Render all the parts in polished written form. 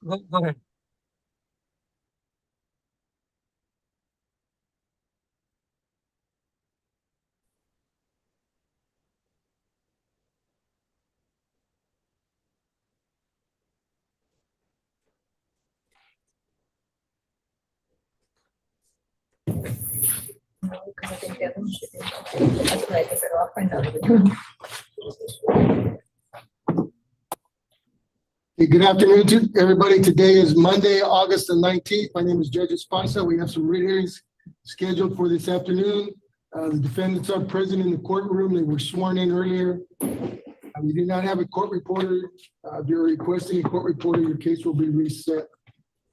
Go ahead. Hey, good afternoon to everybody. Today is Monday, August the 19th. My name is Judge Esparza. We have some writ hearings scheduled for this afternoon. The defendants are present in the courtroom. They were sworn in earlier. We do not have a court reporter. If you're requesting a court reporter, your case will be reset.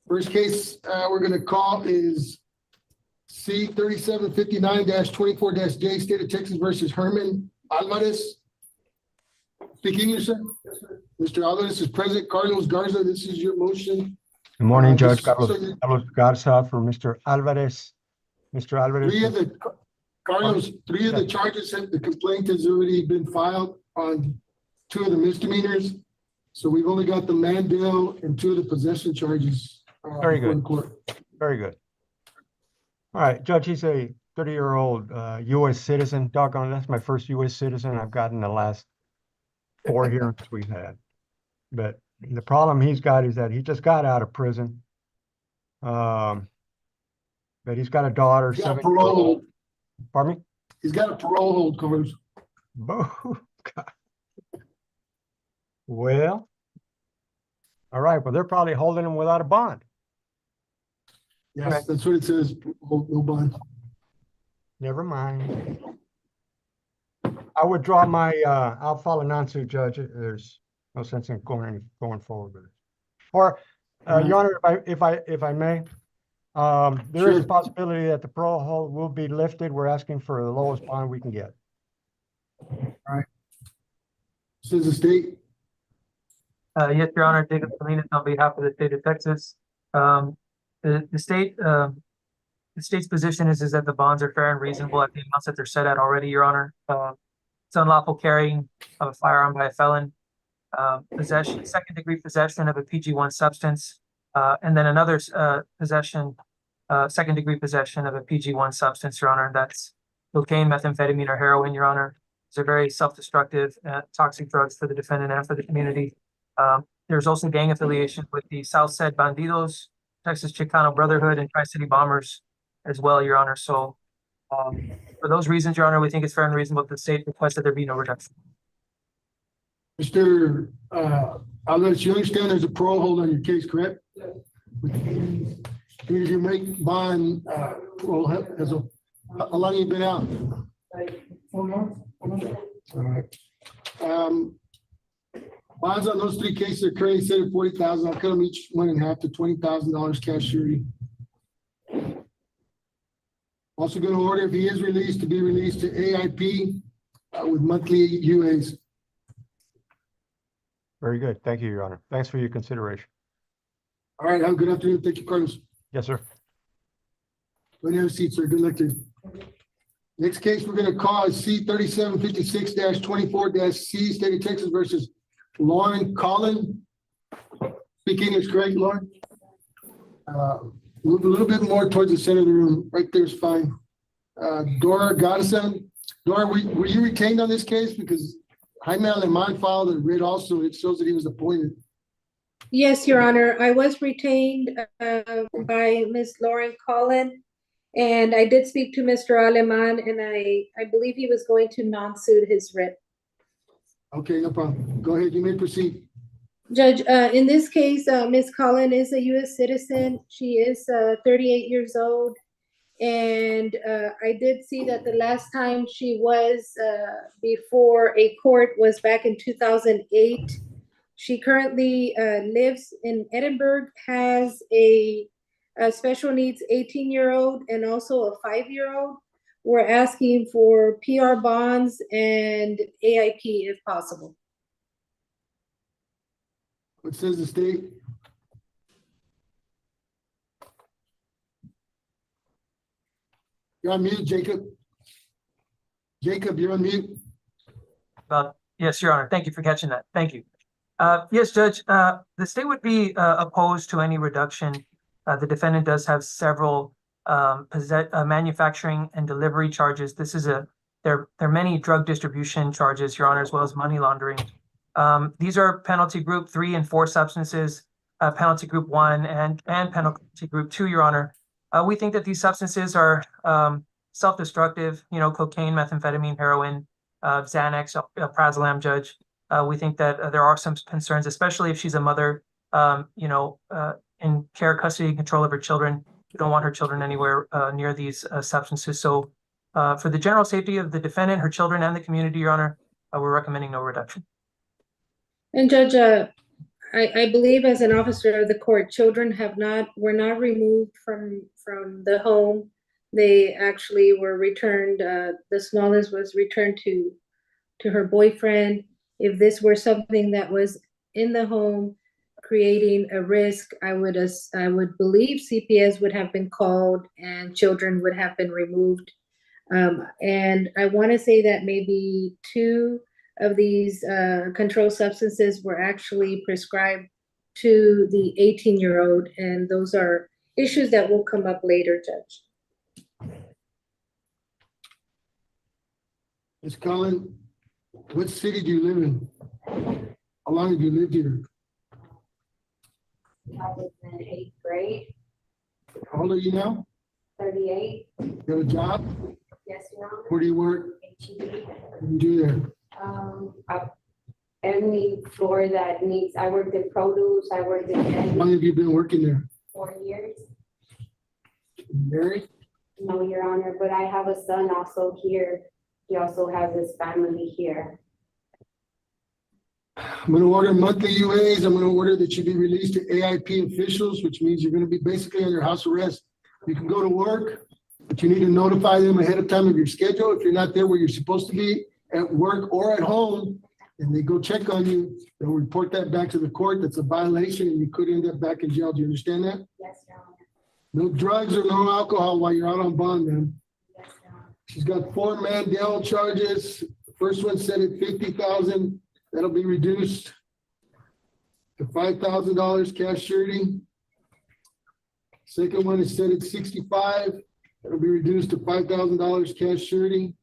First case we're going to call is C 3759-24-J, State of Texas versus Herman Alvarez. Speak English, sir? Yes, sir. Mr. Alvarez is present. Carlos Garza, this is your motion. Good morning, Judge. Carlos Garza for Mr. Alvarez. Mr. Alvarez. Three of the charges, the complaint has already been filed on 2 of the misdemeanors. So we've only got the Mandel and 2 of the possession charges. Very good. Very good. All right, Judge, he's a 30-year-old U.S. citizen. Doggone, that's my first U.S. citizen I've gotten the last 4 hearings we've had. But the problem he's got is that he just got out of prison. But he's got a daughter. He's got a parole hold. Pardon me? He's got a parole hold, Carlos. Well, all right. Well, they're probably holding him without a bond. Yes, right. That's what it says. No bond. Never mind. I would draw my. I'll file a non-suit, Judge. There's no sense in going forward with it. Or, Your Honor, if I may, there is a possibility that the parole hold will be lifted. We're asking for the lowest bond we can get. All right. This is the state. Yes, Your Honor, Jacob Salinas on behalf of the state of Texas. The state's position is that the bonds are fair and reasonable at the amounts that they're set at already, Your Honor. It's unlawful carrying of a firearm by a felon, possession, second-degree possession of a PG-1 substance, and then another possession, second-degree possession of a PG-1 substance, Your Honor. That's cocaine, methamphetamine, or heroin, Your Honor. These are very self-destructive, toxic drugs for the defendant and for the community. There's also gang affiliation with the South Side Bandidos, Texas Chicano Brotherhood, and Tri-City Bombers as well, Your Honor. So for those reasons, Your Honor, we think it's fair and reasonable that the state requests that there be no reduction. Mr. Alvarez, you understand there's a parole hold on your case, correct? Yes. If you make bond parole, how long have you been out? Like 4 months. All right. Bonds on those 3 cases are currently set at $40,000. I'll cut them each one in half to $20,000 cash surety. Also going to order, if he is released, to be released to AIP with monthly UAs. Very good. Thank you, Your Honor. Thanks for your consideration. All right. Have a good afternoon. Thank you, Carlos. Yes, sir. Go ahead and have a seat, sir. Good luck to you. Next case we're going to call is C 3756-24-C, State of Texas versus Lauren Collin. Speak English, correct, Lauren? Move a little bit more towards the center of the room. Right there is fine. Dora Godson. Dora, were you retained on this case? Because Jaime Aleman filed a writ also. It shows that he was appointed. Yes, Your Honor. I was retained by Ms. Lauren Collin, and I did speak to Mr. Aleman, and I believe he was going to non-suit his writ. Okay, no problem. Go ahead. You may proceed. Judge, in this case, Ms. Collin is a U.S. citizen. She is 38 years old. And I did see that the last time she was before a court was back in 2008. She currently lives in Edinburgh, has a special needs 18-year-old and also a 5-year-old. We're asking for PR bonds and AIP if possible. What says the state? You're on mute, Jacob. Jacob, you're on mute. Yes, Your Honor. Thank you for catching that. Thank you. Yes, Judge, the state would be opposed to any reduction. The defendant does have several manufacturing and delivery charges. There are many drug distribution charges, Your Honor, as well as money laundering. These are penalty group 3 and 4 substances, penalty group 1 and penalty group 2, Your Honor. We think that these substances are self-destructive, cocaine, methamphetamine, heroin, Xanax, Prazolam, Judge. We think that there are some concerns, especially if she's a mother, in care, custody, and control of her children. We don't want her children anywhere near these substances. So for the general safety of the defendant, her children, and the community, Your Honor, we're recommending no reduction. And Judge, I believe as an officer of the court, children were not removed from the home. They actually were returned. The smallest was returned to her boyfriend. If this were something that was in the home creating a risk, I would believe CPS would have been called and children would have been removed. And I want to say that maybe 2 of these controlled substances were actually prescribed to the 18-year-old, and those are issues that will come up later, Judge. Ms. Cullen, what city do you live in? How long have you lived here? I was in 8th grade, How old are you now? 38. You have a job? Yes, Your Honor. Where do you work? HEB. What do you do there? Any floor that needs, I worked in produce, I worked How in long have you been working there? 4 years. Married? No, Your Honor, but I have a son also here. He also has his family here. I'm gonna order monthly UAs. I'm gonna order that you be released to AIP officials, which means you're gonna be basically under house arrest. You can go to work, but you need to notify them ahead of time of your schedule. If you're not there where you're supposed to be at work or at home, and they go check on you, they'll report that back to the court. That's a violation and you could end up back in jail. Do you understand that? Yes, Your Honor. No drugs or no alcohol while you're out on bond, man. Yes, Your Honor. She's got 4 Mandel charges. The first one set at $50,000. That'll be reduced to $5,000 cash surety. Second one is set at 65. That'll be reduced to $5,000 cash surety.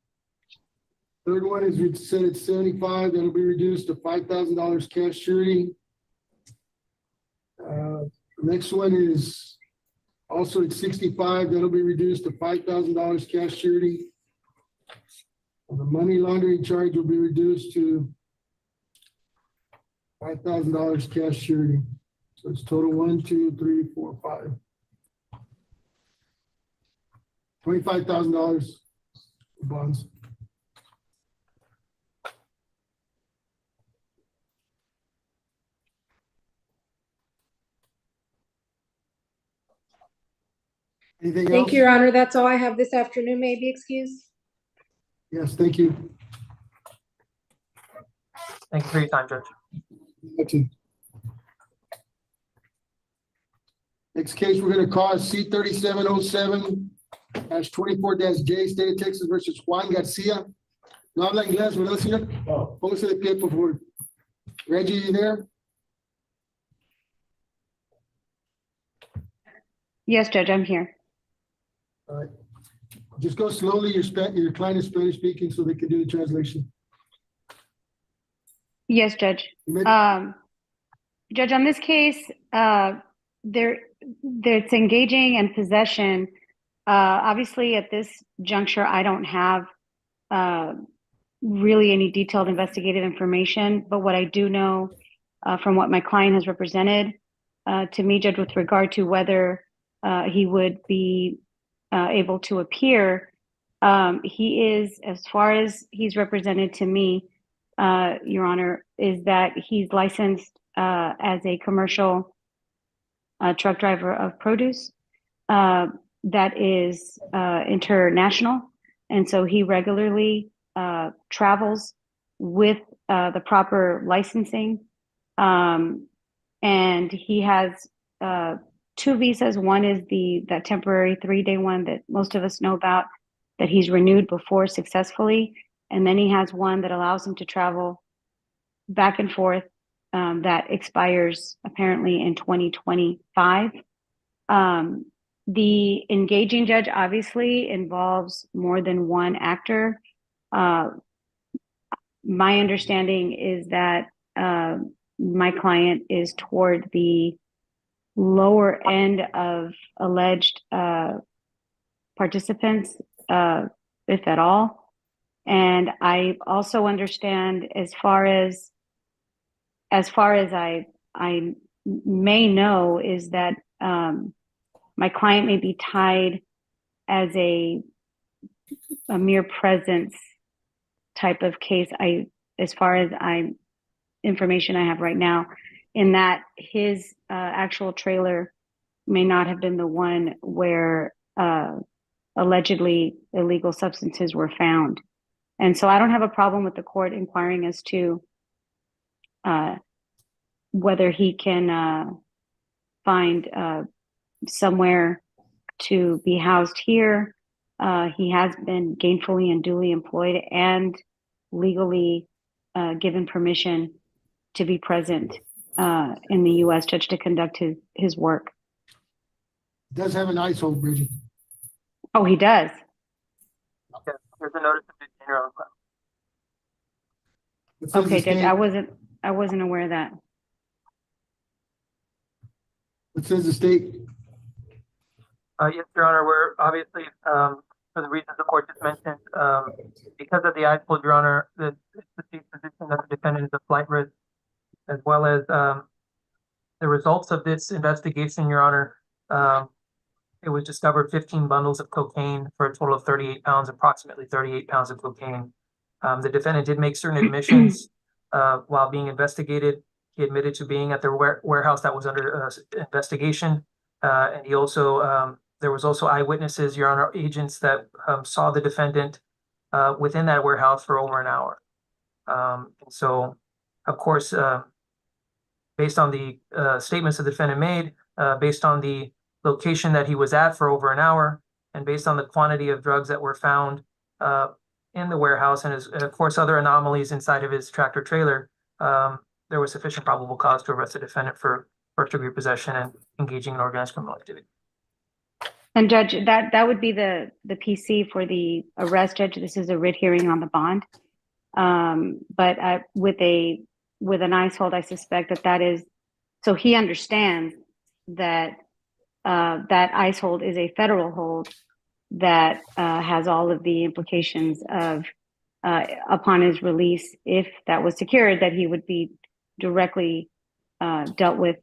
Third one is set at 75. That'll be reduced to $5,000 cash surety. Next one is also at 65. That'll be reduced to $5,000 cash surety. And the money laundering charge will be reduced to $5,000 cash surety. So it's total 1, 2, 3, 4, 5. $25,000 bonds. Anything else? Thank you, Your Honor. That's all I have this afternoon. May I be excused? Yes, thank you. Thank you for your time, Judge. Okay. Next case we're gonna call is C-3707-24-J, State of Texas versus Juan Garcia. No habla inglés, ¿verdad, señor? Póngase de pie, por favor. Reggie, you there? Yes, Judge, I'm here. All right. Just go slowly. Your client is Spanish speaking, so they can do the translation. Yes, Judge. You may- Judge, on this case, it's engaging in possession. Obviously, at this juncture, I don't have really any detailed investigative information, but what I do know from what my client has represented to me, Judge, with regard to whether he would be able to appear, he is, as far as he's represented to me, Your Honor, is that he's licensed as a commercial truck driver of produce that is international. And so he regularly travels with the proper licensing. And he has 2 visas. One is that temporary 3-day one that most of us know about, that he's renewed before successfully. And then he has one that allows him to travel back and forth that expires apparently in 2025. The engaging judge obviously involves more than one actor. My understanding is that my client is toward the lower end of alleged participants, if at all. And I also understand, as far as I may know, is that my client may be tied as a mere presence type of case. As far as information I have right now, in that his actual trailer may not have been the one where allegedly illegal substances were found. And so I don't have a problem with the court inquiring as to whether he can find somewhere to be housed here. He has been gainfully and duly employed and legally given permission to be present in the U.S. judge to conduct his work. Does have an ISO, Bridget. Oh, he does. There's a notice of detainer on file. It says Okay, the Judge, state- I wasn't aware of that. It says the state. Yes, Your Honor, we're obviously, for the reasons the court just mentioned, because of the ISO, Your Honor, the state's position that the defendant is a flight risk, as well as the results of this investigation, Your Honor. It was discovered 15 bundles of cocaine for a total of 38 pounds, approximately 38 pounds of cocaine. The defendant did make certain admissions while being investigated. He admitted to being at the warehouse that was under investigation. And he also, there was also eyewitnesses, Your Honor, agents that saw the defendant within that warehouse for over an hour. And so, of course, based on the statements the defendant made, based on the location that he was at for over an hour, and based on the quantity of drugs that were found in the warehouse, and of course other anomalies inside of his tractor trailer, there was sufficient probable cause to arrest the defendant for first-degree possession and engaging in organized criminal activity. And Judge, that would be the PC for the arrest, Judge. This is a writ hearing on the bond. But with an ICE hold, I suspect that is, so he understands that that ICE hold is a federal hold that has all of the implications of upon his release, if that was secured, that he would be directly dealt with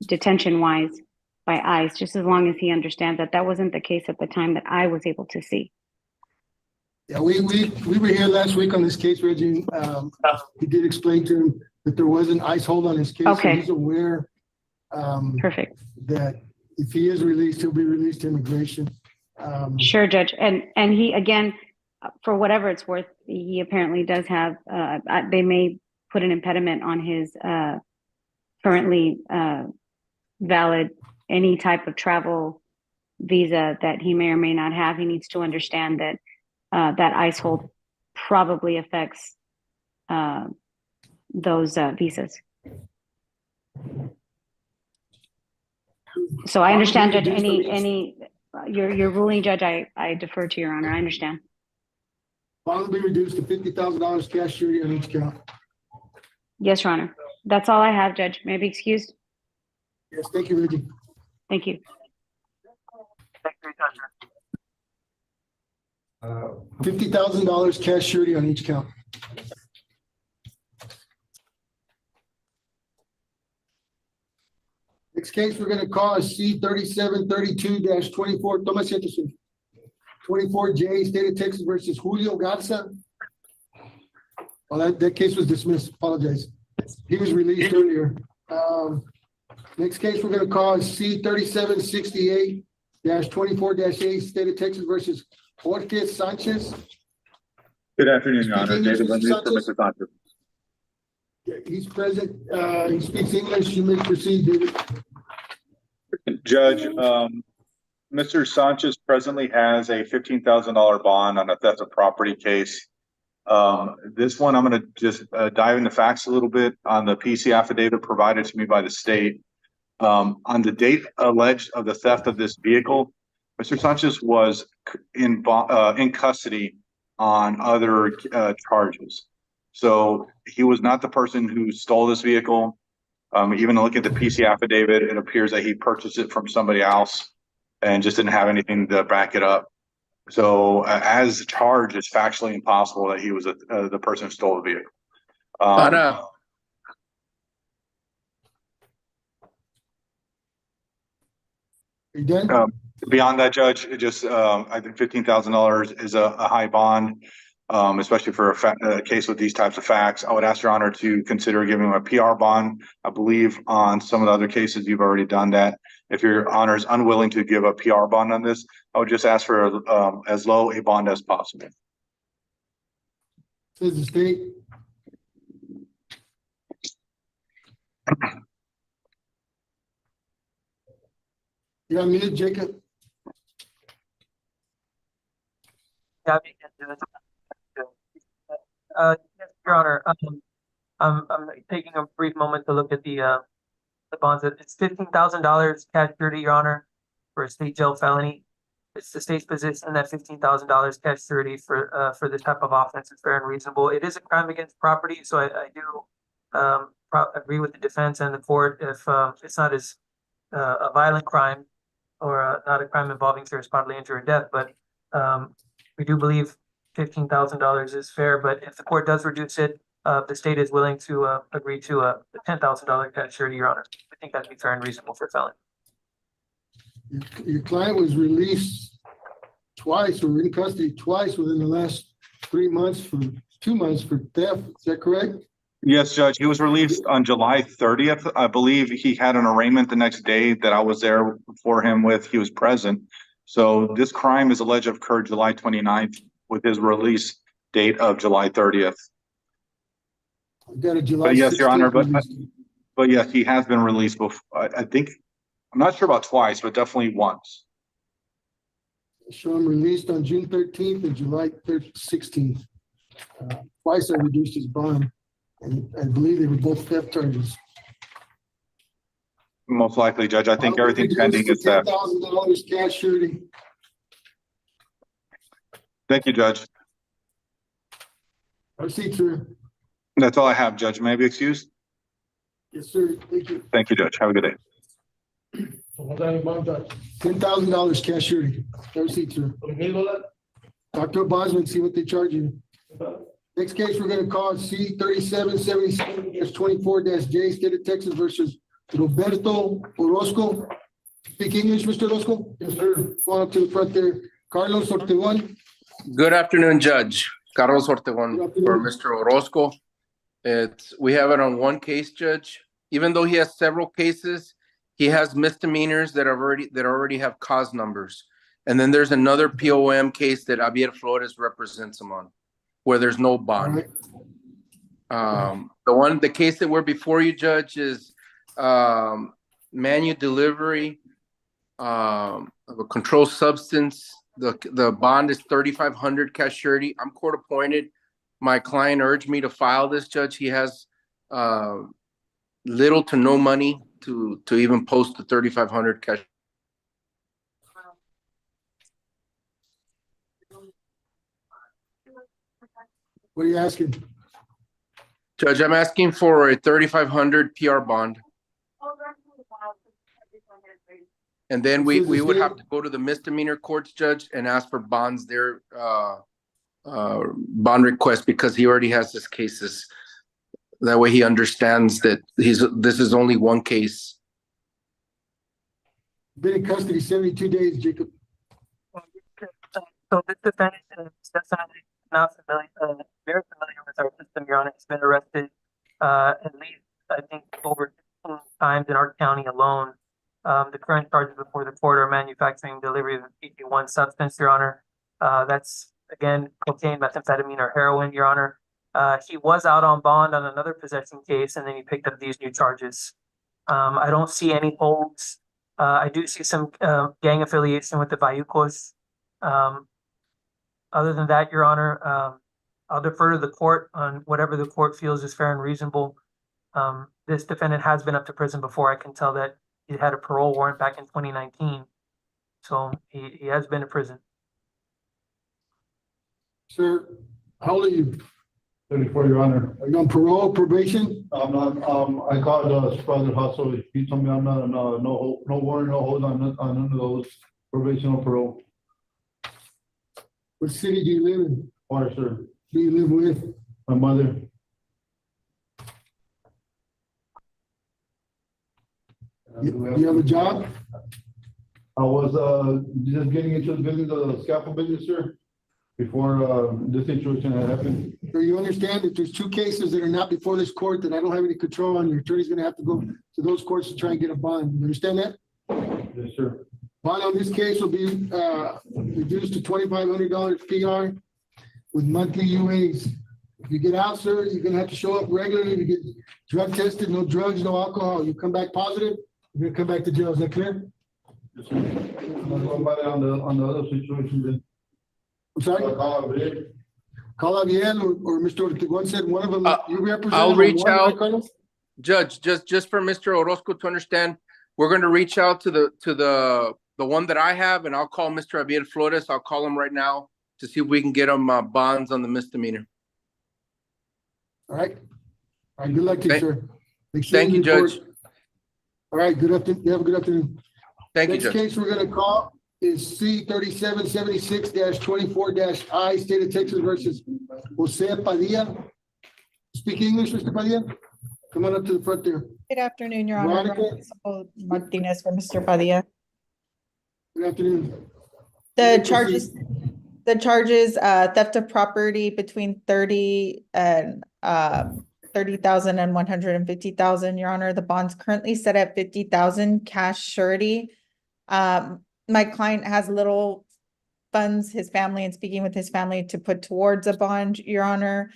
detention-wise by ICE, just as long as he understands that that wasn't the case at the time that I was able to see. Yeah, we were here last week on this case, Reggie. We did explain to him that there was an ICE hold on his case. Okay. So he's aware Perfect. that if he is released, he'll be released to immigration. Sure, Judge. And he, again, for whatever it's worth, he apparently does have, they may put an impediment on his currently valid any type of travel visa that he may or may not have. He needs to understand that that ICE hold probably affects those visas. So I understand, Judge, your ruling, Judge, I defer to Your Honor. I understand. Bond will be reduced to $50,000 cash surety on each count. Yes, Your Honor. That's all I have, Judge. May I be excused? Yes, thank you, Reggie. Thank you. Thank you, Judge. $50,000 cash surety on each count. Next case we're gonna call is C-3732-24, Thomas Anderson. 24J, State of Texas versus Julio Garza. Well, that case was dismissed, apologize. He was released earlier. Next case we're gonna call is C-3768-24-8, State of Texas versus Jorge Sanchez. Good afternoon, Your Honor. Speak David English, Lemieux for Sanchez. Mr. Sanchez. He's present, he speaks English, you may proceed, David. Judge, Mr. Sanchez presently has a $15,000 bond on a theft of property case. This one, I'm gonna just dive into facts a little bit on the PC affidavit provided to me by the state. On the date alleged of the theft of this vehicle, Mr. Sanchez was in custody on other charges. So he was not the person who stole this vehicle. Even looking at the PC affidavit, it appears that he purchased it from somebody else and just didn't have anything to back it up. So as charged, it's factually impossible that he was the person who stole the vehicle. Are you done? Beyond that, Judge, it just I think $15,000 is a high bond, especially for a case with these types of facts. I would ask Your Honor to consider giving him a PR bond. I believe on some of the other cases you've already done that. If Your Honor is unwilling to give a PR bond on this, I would just ask for as low a bond as possible. Says the state. You're on mute, Jacob. Yeah, we can do it. Yes, Your Honor, I'm taking a brief moment to look at the bonds. It's $15,000 cash surety, Your Honor, for a state jail felony. It's the state's position that $15,000 cash surety for this type of offense is fair and reasonable. It is a crime against property, so I do agree with the defense and the court if it's not as a violent crime or not a crime involving serious bodily injury or death, but we do believe $15,000 is fair. But if the court does reduce it, the state is willing to agree to a $10,000 cash surety, Your Honor. I think that'd be fair and reasonable for felon. Your client was released twice or in custody twice within the last 2 months for theft. Is that correct? Yes, Judge. He was released on July 30th. I believe he had an arraignment the next day that I was there for him with. He was present. So this crime is alleged to have occurred July 29th with his release date of July 30th. I got a July. But yes, Your Honor, 16th but yes, he has been released before. I think, I'm not sure about twice, but definitely once. So I'm released on June 13th and July 16th. Twice I reduced his bond, and I believe they were both theft charges. Most likely, Judge. I think everything pending is theft. $10,000 cash surety. Thank you, Judge. Proceed, sir. That's all I have, Judge. May I be excused? Yes, sir. Thank you. Thank you, Judge. Have a good day. $10,000 cash surety. Proceed, sir. Dr. Bosman, see what they charge you. Next case we're gonna call C 3777-24-J, State of Texas versus Roberto Orozco. Speak English, Mr. Orozco? Yes, sir. Come on up to the front there. Carlos Ortegon. Good afternoon, Judge. Carlos Ortegon Good afternoon. for Mr. Orozco. We have it on one case, Judge. Even though he has several cases, he has misdemeanors that already have cause numbers. And then there's another POM case that Javier Flores represents him on, where there's no bond. The case that we're before you, Judge, is manual delivery of a controlled substance. The bond is $3,500 cash surety. I'm court appointed. My client urged me to file this, Judge. He has little to no money to even post the $3,500 cash. What are you asking? Judge, I'm asking for a $3,500 PR bond. And then we would have to go to the misdemeanor courts, Judge, and ask for bonds there, bond request, because he already has his cases. That way he understands that this is only one case. Been in custody 72 days, Jacob. So this defendant is definitely not very familiar with our system, Your Honor. He's been arrested at least, I think, over 15 times in our county alone. The current charges before the court are manufacturing delivery of a PP1 substance, Your Honor. That's, again, cocaine, methamphetamine, or heroin, Your Honor. He was out on bond on another possession case, and then he picked up these new charges. I don't see any holds. I do see some gang affiliation with the Bayucos. Other than that, Your Honor, I'll defer to the court on whatever the court feels is fair and reasonable. This defendant has been up to prison before. I can tell that he had a parole warrant back in 2019. So he has been to prison. Sir, how old are you? 34, Your Honor. Are you on parole, probation? I'm not, I called Supervisor Hustle. He told me I'm not, no warrant, no hold on none of those probation or parole. What city do you live in? Water, sir. Do you live with? My mother. You have a job? I was, just getting into the business, the scaffold business, sir, before, this situation had happened. So you understand that there's two cases that are not before this court that I don't have any control on. Your attorney's gonna have to go to those courts to try and get a bond. You understand that? Yes, sir. Bond on this case will be reduced to $2,500 PR with monthly UAs. If you get out, sir, you're gonna have to show up regularly to get drug tested, no drugs, no alcohol. You come back positive, you're gonna come back to jail. Is that clear? Yes, sir. I'm gonna go about it on the other situation then. I'm sorry? I'll call it, eh? Call Aviel or Mr. Ortiz said one of them, you represent. I'll him on reach one, right, out. Carlos? Judge, just for Mr. Orozco to understand, we're gonna reach out to the one that I have, and I'll call Mr. Abiel Flores. I'll call him right now to see if we can get him bonds on the misdemeanor. All right. All right, good luck to you, Thank- sir. Make sure Thank you, report. Judge. All right, good afternoon. You have a good afternoon. Thank you, Next Judge. case we're gonna call is C 3776-24-I, State of Texas versus Jose Padilla. Speak English, Mr. Padilla? Come on up to the front there. Good afternoon, Your Honor. Veronica? Veronica Martinez for Mr. Padilla. Good afternoon. The Please charges, theft of property between 30 and 30,000 and 150,000, Your Honor. The bond's currently set at 50,000 cash surety. My client has little funds, his family, and speaking with his family, to put towards a bond, Your Honor.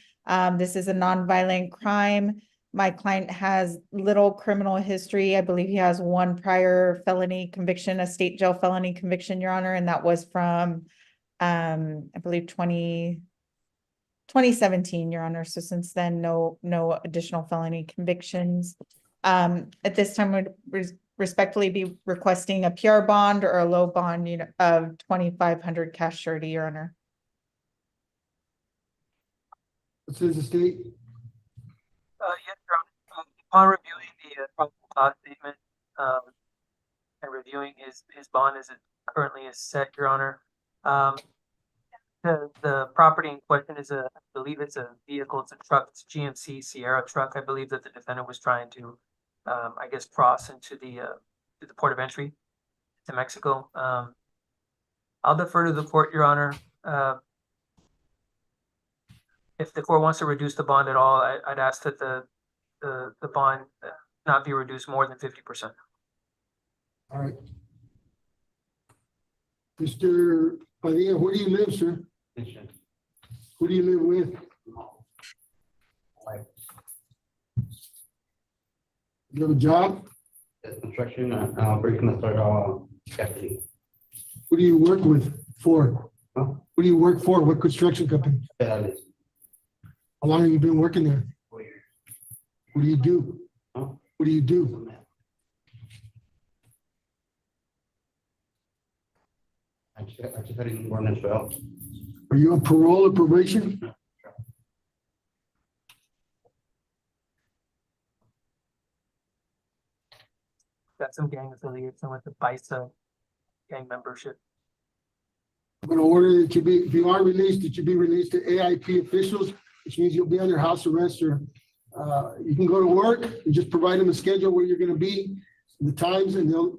This is a nonviolent crime. My client has little criminal history. I believe he has one prior felony conviction, a state jail felony conviction, Your Honor, and that was from, I believe 2017, Your Honor. So since then, no additional felony convictions. At this time, would respectfully be requesting a PR bond or a low bond, of 2,500 cash surety, Your Honor. What says the state? Yes, Your Honor. Upon reviewing the probable cause statement, and reviewing his bond as it currently is set, Your Honor. The property in question is I believe it's a vehicle, it's a truck, it's a GMC Sierra truck. I believe that the defendant was trying to, I guess, cross into the port of entry to Mexico. I'll defer to the court, Your Honor. If the court wants to reduce the bond at all, I'd ask that the bond not be reduced more than 50%. All right. Mr. Padilla, where do you live, sir? Who do you live with? You have a job? Construction, breaking the start, scaffolding. Who do you work with for? Huh? Who do you work for? What construction company? Pedales. How long have you been working there? 4 years. What do you do? Huh? What do you do? I just had to run as well. Are you on parole or probation? Got some gang affiliation with the BISA gang membership. I'm gonna order that you be, if you are released, that you be released to AIP officials, which means you'll be under house arrest, or you can go to work and just provide them a schedule where you're gonna be, the times, and they'll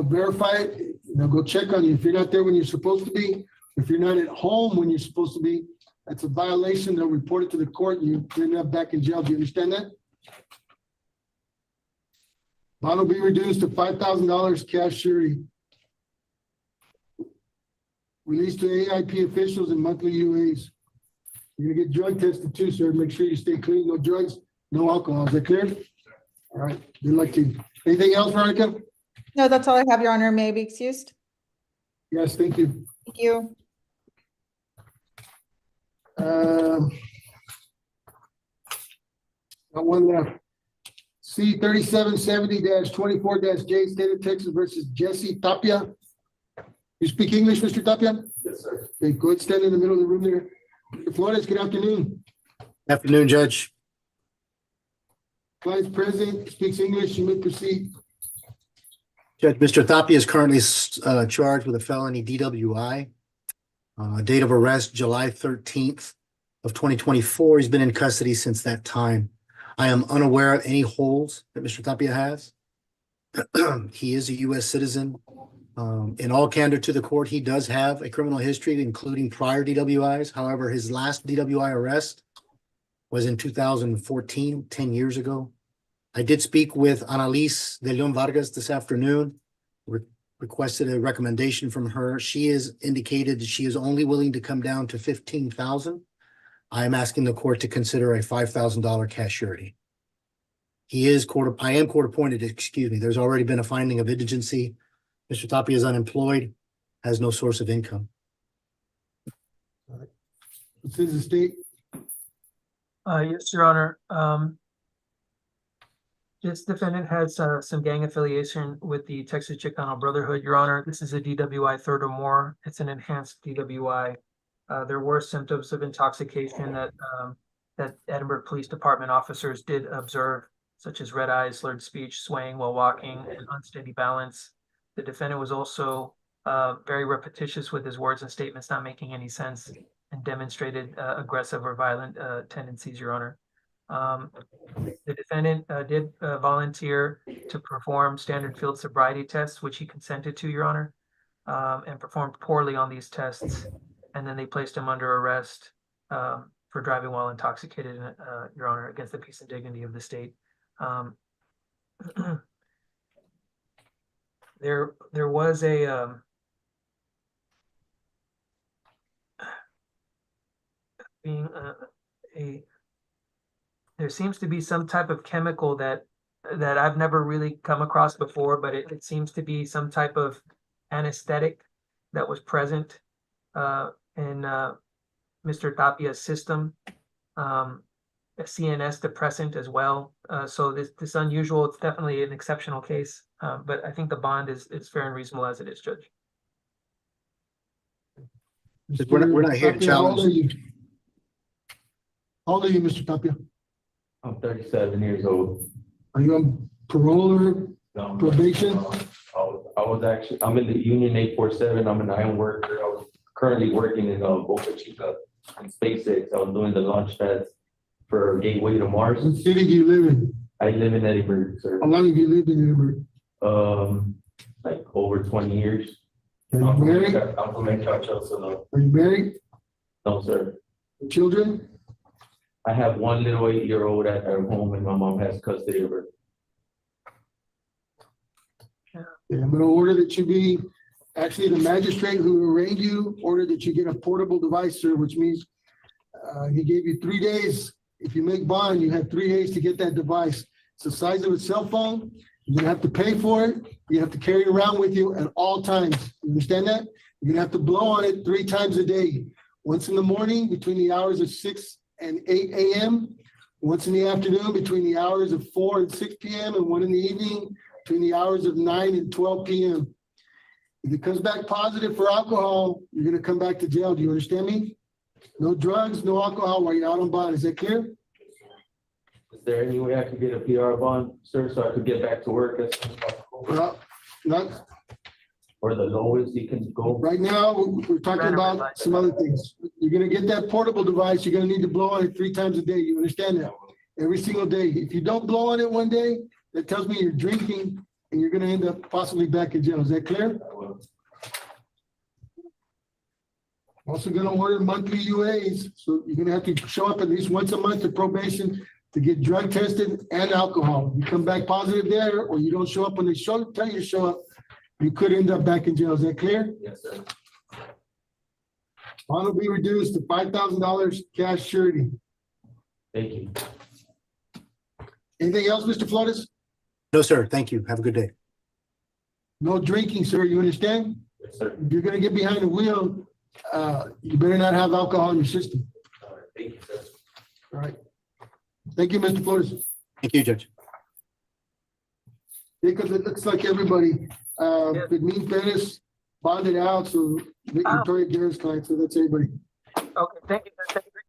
verify it. They'll go check on you. If you're not there when you're supposed to be, if you're not at home when you're supposed to be, that's a violation. They'll report it to the court. You end up back in jail. Do you understand that? Bond will be reduced to $5,000 cash surety. Released to AIP officials and monthly UAs. You're gonna get drug tested too, sir. Make sure you stay clean. No drugs, no alcohol. Is that clear? All right. Good luck to you. Anything else, Veronica? No, that's all I have, Your Honor. May I be excused? Yes, thank you. Thank you. Got one left. C 3770-24-J, State of Texas versus Jesse Tapia. You speak English, Mr. Tapia? Yes, sir. Okay, go ahead, stand in the middle of the room there. Mr. Flores, good afternoon. Afternoon, Judge. Vice President speaks English, you may proceed. Judge, Mr. Tapia is currently charged with a felony DWI. Date of arrest, July 13th of 2024. He's been in custody since that time. I am unaware of any holds that Mr. Tapia has. He is a U.S. citizen. In all candor to the court, he does have a criminal history, including prior DWIs. However, his last DWI arrest was in 2014, 10 years ago. I did speak with Annalise de Leon Vargas this afternoon, requested a recommendation from her. She has indicated that she is only willing to come down to $15,000. I am asking the court to consider a $5,000 cash surety. I am court appointed, excuse me. There's already been a finding of indigency. Mr. Tapia is unemployed, has no source of income. This is the state. Yes, Your Honor. This defendant has some gang affiliation with the Texas Chicano Brotherhood, Your Honor. This is a DWI third or more. It's an enhanced DWI. There were symptoms of intoxication that Edinburgh Police Department officers did observe, such as red eyes, slurred speech, swaying while walking, and unsteady balance. The defendant was also very repetitious with his words and statements not making any sense, and demonstrated aggressive or violent tendencies, Your Honor. The defendant did volunteer to perform standard field sobriety tests, which he consented to, Your Honor, and performed poorly on these tests. And then they placed him under arrest for driving while intoxicated, Your Honor, against the peace and dignity of the state. There was there seems to be some type of chemical that I've never really come across before, but it seems to be some type of anesthetic that was present in Mr. Tapia's system, a CNS depressant as well. So this unusual, it's definitely an exceptional case, but I think the bond is fair and reasonable as it is, Judge. We're not here to Tapia, how old challenge. are you? How old are you, Mr. Tapia? I'm 37 years old. Are you on parole or probation? I'm in the Union 847. I'm an iron worker. I was currently working in Boca Chica in SpaceX. I was doing the launch pads for Gateway to Mars. What city do you live in? I live in Edinburgh, sir. How long have you lived in Edinburgh? Like over 20 years. Are you married? I'm from Encacho, so Are you married? no, sir. Children? I have one little 8-year-old at home and my mom has custody of her. Yeah, I'm gonna order that you be, actually the magistrate who arraigned you ordered that you get a portable device, sir, which means he gave you 3 days. If you make bond, you have 3 days to get that device. It's the size of a cell phone. You're gonna have to pay for it. You have to carry it around with you at all times. You understand that? You're gonna have to blow on it 3 times a day. Once in the morning between the hours of 6 and 8 a.m. Once in the afternoon between the hours of 4 and 6 p.m. and one in the evening between the hours of 9 and 12 p.m. If it comes back positive for alcohol, you're gonna come back to jail. Do you understand me? No drugs, no alcohol while you're out on bond. Is that clear? Is there any way I could get a PR bond, sir, so I could get back to work as soon as possible? Well, not Or the lowest you can go? right now. We're talking about some other things. You're gonna get that portable device. You're gonna need to blow on it 3 times a day. You understand that? Every single day. If you don't blow on it one day, that tells me you're drinking and you're gonna end up possibly back in jail. Is that clear? I will. Also gonna order monthly UAs, so you're gonna have to show up at least once a month to probation to get drug tested and alcohol. You come back positive there, or you don't show up when they tell you to show up, you could end up back in jail. Is that clear? Yes, sir. Bond will be reduced to $5,000 cash surety. Thank you. Anything else, Mr. Flores? No, sir. Thank you. Have a good day. No drinking, sir. You understand? Yes, sir. If you're gonna get behind the wheel, you better not have alcohol in your system. All right. Thank you, Mr. Flores. Thank you, Judge. Because it looks like everybody, Fermin Perez bonded out, so Victoria Garrett's client, so that's everybody. Okay, thank you.